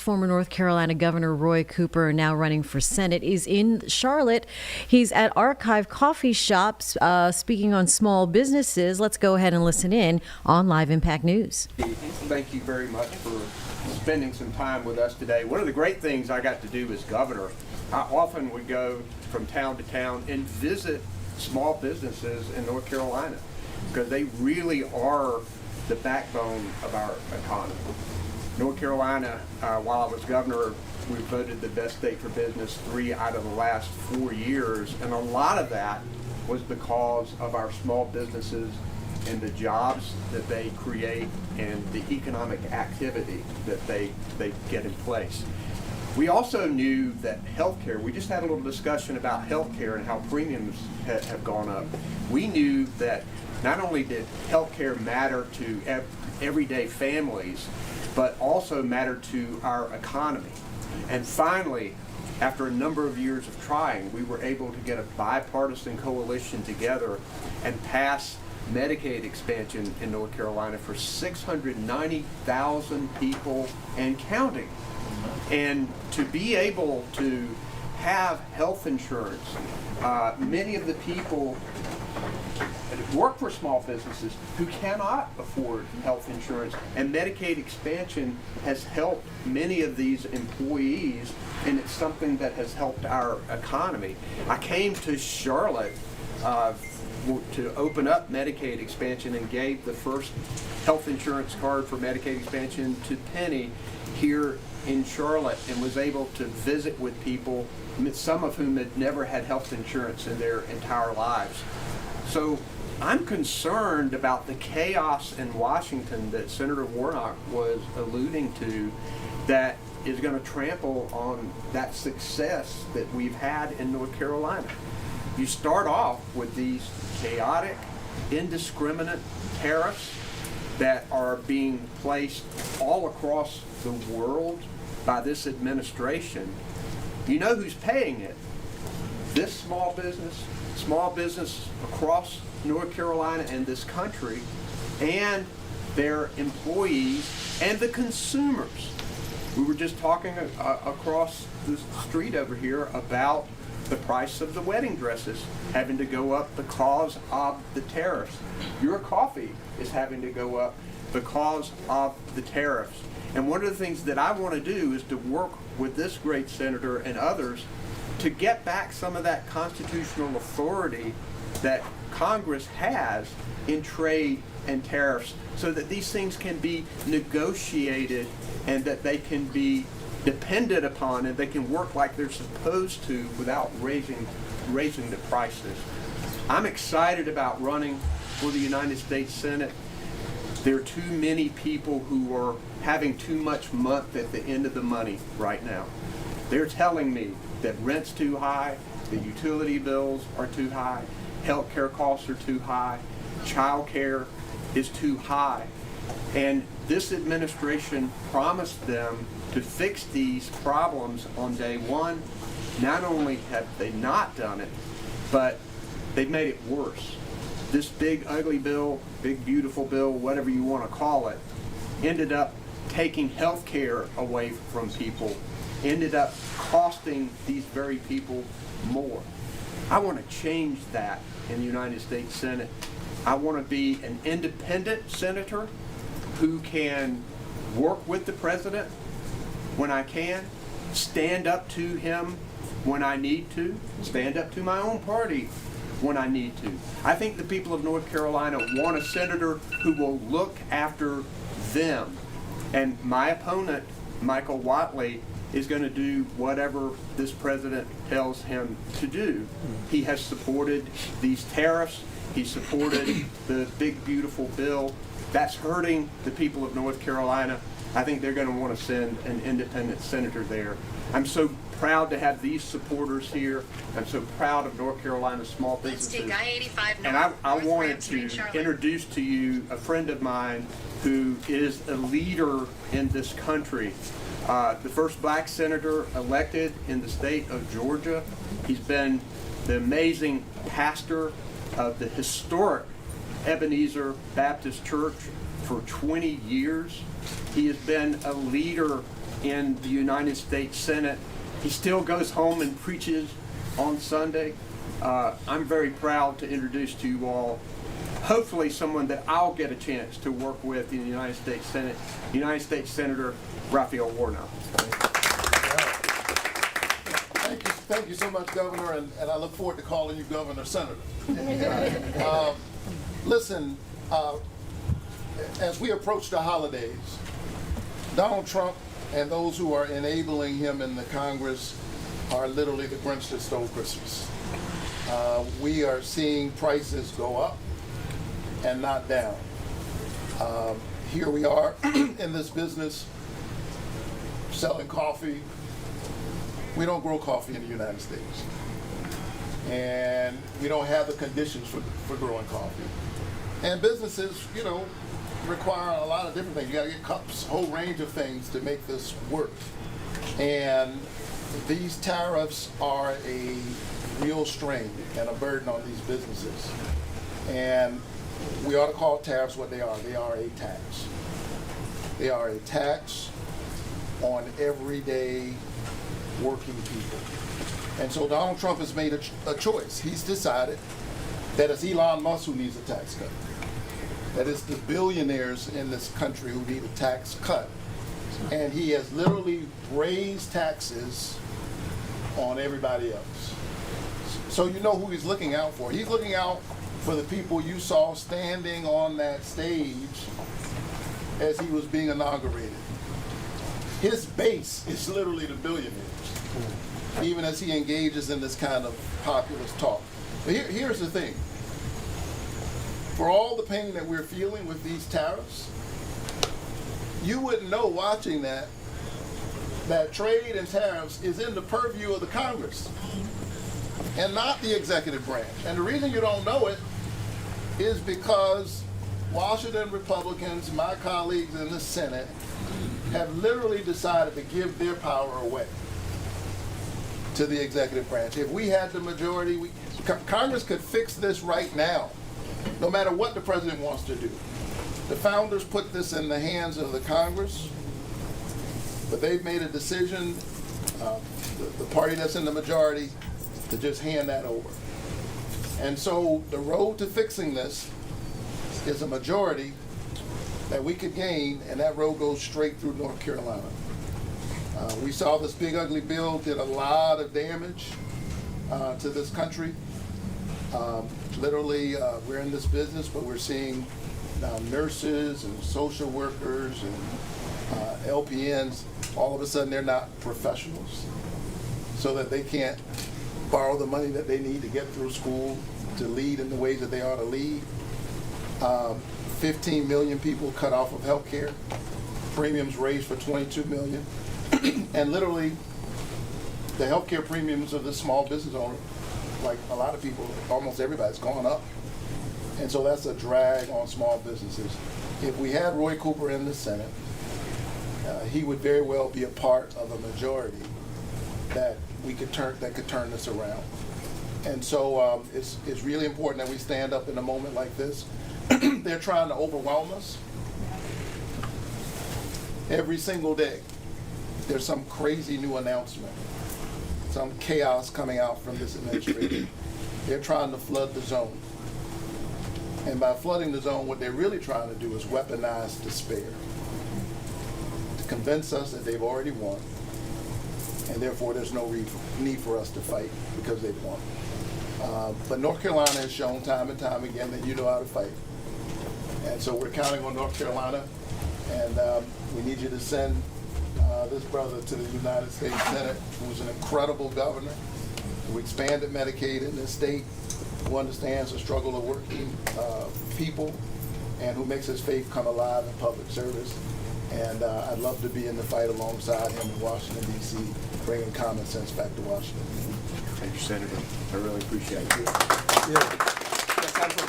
Former North Carolina Governor Roy Cooper, now running for Senate, is in Charlotte. He's at Archive Coffee Shops speaking on small businesses. Let's go ahead and listen in on Live Impact News. Thank you very much for spending some time with us today. One of the great things I got to do as governor, I often would go from town to town and visit small businesses in North Carolina because they really are the backbone of our economy. North Carolina, while I was governor, we voted the best state for business 3 out of the last 4 years, and a lot of that was because of our small businesses and the jobs that they create and the economic activity that they get in place. We also knew that healthcare, we just had a little discussion about healthcare and how premiums have gone up. We knew that not only did healthcare matter to everyday families, but also matter to our economy. And finally, after a number of years of trying, we were able to get a bipartisan coalition together and pass Medicaid expansion in North Carolina for 690,000 people and counting. And to be able to have health insurance, many of the people work for small businesses who cannot afford health insurance, and Medicaid expansion has helped many of these employees, and it's something that has helped our economy. I came to Charlotte to open up Medicaid expansion and gave the first health insurance card for Medicaid expansion to Penny here in Charlotte, and was able to visit with people, some of whom had never had health insurance in their entire lives. So I'm concerned about the chaos in Washington that Senator Warnock was alluding to that is going to trample on that success that we've had in North Carolina. You start off with these chaotic, indiscriminate tariffs that are being placed all across the world by this administration. You know who's paying it? This small business across North Carolina and this country, and their employees and the consumers. We were just talking across the street over here about the price of the wedding dresses having to go up because of the tariffs. Your coffee is having to go up because of the tariffs. And one of the things that I want to do is to work with this great senator and others to get back some of that constitutional authority that Congress has in trade and tariffs, so that these things can be negotiated and that they can be depended upon and they can work like they're supposed to without raising the prices. I'm excited about running for the United States Senate. There are too many people who are having too much month at the end of the money right now. They're telling me that rent's too high, the utility bills are too high, health care costs are too high, child care is too high. And this administration promised them to fix these problems on day one. Not only have they not done it, but they've made it worse. This big ugly bill, big beautiful bill, whatever you want to call it, ended up taking health care away from people, ended up costing these very people more. I want to change that in the United States Senate. I want to be an independent senator who can work with the president when I can, stand up to him when I need to, stand up to my own party when I need to. I think the people of North Carolina want a senator who will look after them. And my opponent, Michael Whatley, is going to do whatever this president tells him to do. He has supported these tariffs. He supported the big, beautiful bill. That's hurting the people of North Carolina. I think they're going to want to send an independent senator there. I'm so proud to have these supporters here. I'm so proud of North Carolina's small businesses. Let's take I-85 and I wanted to introduce to you a friend of mine who is a leader in this country. The first black senator elected in the state of Georgia. He's been the amazing pastor of the historic Ebenezer Baptist Church for 20 years. He has been a leader in the United States Senate. He still goes home and preaches on Sunday. I'm very proud to introduce to you all, hopefully someone that I'll get a chance to work with in the United States Senate, United States Senator Raphael Warnock. Thank you so much, Governor, and I look forward to calling you Governor Senator. Listen, as we approach the holidays, Donald Trump and those who are enabling him in the Congress are literally the Grinch that stole Christmas. We are seeing prices go up and not down. Here we are in this business selling coffee. We don't grow coffee in the United States. And we don't have the conditions for growing coffee. And businesses, you know, require a lot of different things. You gotta get cups, a whole range of things to make this work. And these tariffs are a real strain and a burden on these businesses. And we ought to call tariffs what they are. They are a tax. They are a tax on everyday working people. And so Donald Trump has made a choice. He's decided that it's Elon Musk who needs a tax cut. That it's the billionaires in this country who need a tax cut. And he has literally raised taxes on everybody else. So you know who he's looking out for. He's looking out for the people you saw standing on that stage as he was being inaugurated. His base is literally the billionaires, even as he engages in this kind of populist talk. But here's the thing. For all the pain that we're feeling with these tariffs, you wouldn't know watching that trade and tariffs is in the purview of the Congress and not the executive branch. And the reason you don't know it is because Washington Republicans, my colleagues in the Senate, have literally decided to give their power away to the executive branch. If we had the majority, Congress could fix this right now, no matter what the president wants to do. The founders put this in the hands of the Congress, but they've made a decision, the party that's in the majority, to just hand that over. And so the road to fixing this is a majority that we could gain, and that road goes straight through North Carolina. We saw this big ugly bill did a lot of damage to this country. Literally, we're in this business, but we're seeing now nurses and social workers and LPNs, all of a sudden they're not professionals, so that they can't borrow the money that they need to get through school to lead in the ways that they ought to lead. 15 million people cut off of health care, premiums raised for 22 million. And literally, the health care premiums of the small business owner, like a lot of people, almost everybody's gone up. And so that's a drag on small businesses. If we had Roy Cooper in the Senate, he would very well be a part of a majority that could turn this around. And so it's really important that we stand up in a moment like this. They're trying to overwhelm us. Every single day, there's some crazy new announcement, some chaos coming out from this administration. They're trying to flood the zone. And by flooding the zone, what they're really trying to do is weaponize despair, to convince us that they've already won, and therefore there's no need for us to fight because they've won. But North Carolina has shown time and time again that you know how to fight. And so we're counting on North Carolina, and we need you to send this brother to the United States Senate, who's an incredible governor, who expanded Medicaid in this state, who understands the struggle of working people, and who makes his faith come alive in public service. And I'd love to be in the fight alongside him in Washington, D.C., bringing common sense back to Washington. Thank you, Senator. I really appreciate it. Yeah.